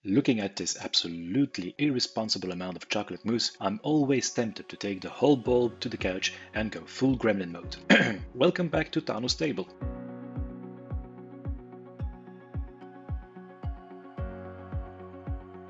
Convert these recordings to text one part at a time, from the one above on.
Looking at this absolutely irresponsible amount of chocolate mousse, I'm always tempted to take the whole bowl to the couch and go full gremlin mode. Welcome back to Tano's table.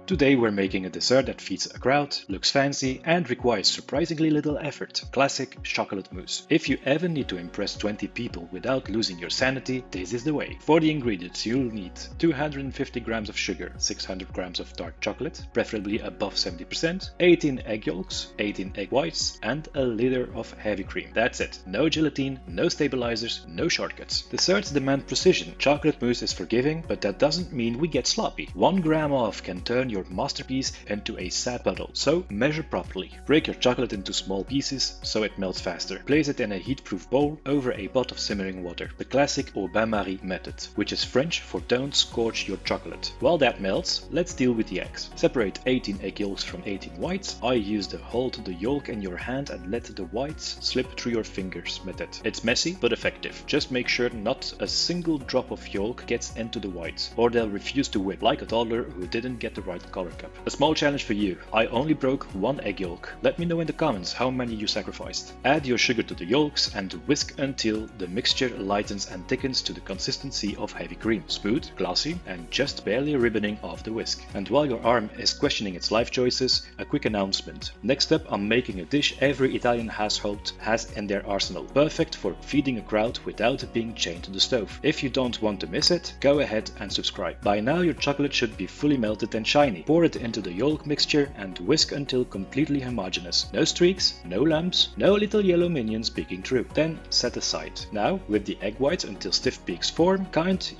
Today we're making a dessert that feeds a crowd, looks fancy, and requires surprisingly little effort. Classic chocolate mousse. If you ever need to impress 20 people without losing your sanity, this is the way. For the ingredients you'll need 250 grams of sugar, 600 grams of dark chocolate, preferably above 70%, 18 egg yolks, 18 egg whites, and a liter of heavy cream. That's it. No gelatine, no stabilizers, no shortcuts. Desserts demand precision. Chocolate mousse is forgiving, but that doesn't mean we get sloppy. 1 gram off can turn your masterpiece into a sad puddle, so measure properly. Break your chocolate into small pieces so it melts faster. Place it in a heat-proof bowl over a pot of simmering water, the classic au bain-marie method, which is French for don't scorch your chocolate. While that melts, let's deal with the eggs. Separate 18 egg yolks from 18 whites. I use the hold the yolk in your hand and let the whites slip through your fingers method. It's messy but effective. Just make sure not a single drop of yolk gets into the whites, or they'll refuse to whip, like a toddler who didn't get the right color cup. A small challenge for you. I only broke 1 egg yolk. Let me know in the comments how many you sacrificed. Add your sugar to the yolks and whisk until the mixture lightens and thickens to the consistency of heavy cream. Smooth, glossy, and just barely ribboning off the whisk. And while your arm is questioning its life choices, a quick announcement. Next up, I'm making a dish every Italian household has in their arsenal. Perfect for feeding a crowd without being chained to the stove. If you don't want to miss it, go ahead and subscribe. By now your chocolate should be fully melted and shiny. Pour it into the yolk mixture and whisk until completely homogeneous. No streaks, no lumps, no little yellow minions peeking through. Then set aside. Now, with the egg whites until stiff peaks form,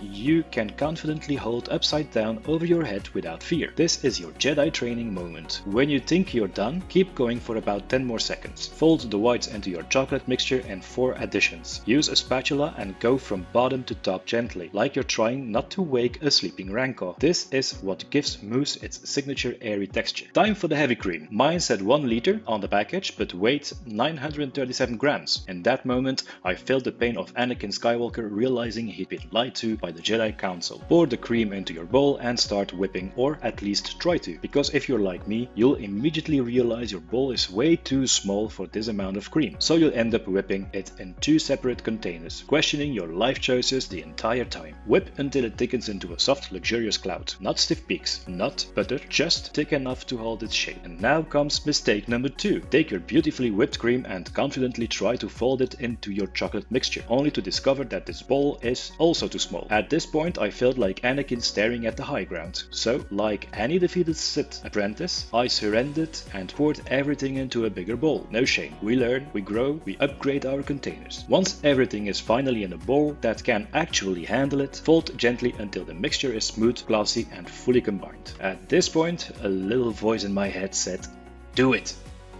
you can confidently hold upside down over your head without fear. This is your Jedi training moment. When you think you're done, keep going for about 10 more seconds. Fold the whites into your chocolate mixture in 4 additions. Use a spatula and go from bottom to top gently, like you're trying not to wake a sleeping rancor. This is what gives mousse its signature airy texture. Time for the heavy cream. Mine said 1 liter on the package, but weighed 937 grams. In that moment, I felt the pain of Anakin Skywalker realizing he'd been lied to by the Jedi Council. Pour the cream into your bowl and start whipping, or at least try to, because if you're like me, you'll immediately realize your bowl is way too small for this amount of cream. So you'll end up whipping it in 2 separate containers, questioning your life choices the entire time. Whip until it thickens into a soft, luxurious cloud. Not stiff peaks, not butter, just thick enough to hold its shape. And now comes mistake number 2. Take your beautifully whipped cream and confidently try to fold it into your chocolate mixture, only to discover that this bowl is also too small. At this point, I felt like Anakin staring at the high ground. So, like any defeated Sith apprentice, I surrendered and poured everything into a bigger bowl. No shame. We learn, we grow, we upgrade our containers. Once everything is finally in a bowl that can actually handle it, fold gently until the mixture is smooth, glossy, and fully combined. At this point, a little voice in my head said, "Do it!"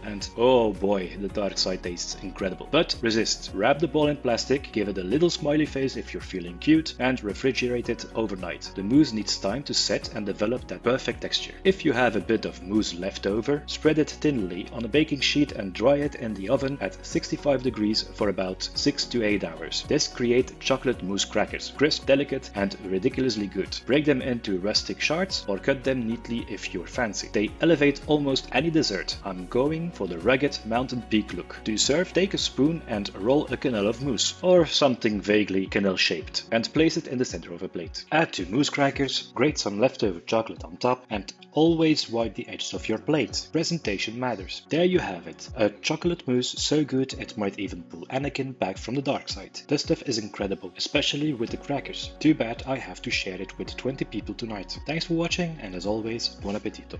And oh boy, the dark side tastes incredible. But resist. Wrap the ball in plastic, give it a little smiley face if you're feeling cute, and refrigerate it overnight. The mousse needs time to set and develop that perfect texture. If you have a bit of mousse left over, spread it thinly on a baking sheet and dry it in the oven at 65 degrees for about 6 to 8 hours. This creates chocolate mousse crackers, crisp, delicate, and ridiculously good. Break them into rustic shards or cut them neatly if you're fancy. They elevate almost any dessert. I'm going for the rugged mountain peak look. To serve, take a spoon and roll a quenelle of mousse, or something vaguely quenelle shaped, and place it in the center of a plate. Add 2 mousse crackers, grate some leftover chocolate on top, and always wipe the edges of your plate. Presentation matters. There you have it. A chocolate mousse so good it might even pull Anakin back from the dark side. This stuff is incredible, especially with the crackers. Too bad I have to share it with 20 people tonight. Thanks for watching, and as always, buon appetito.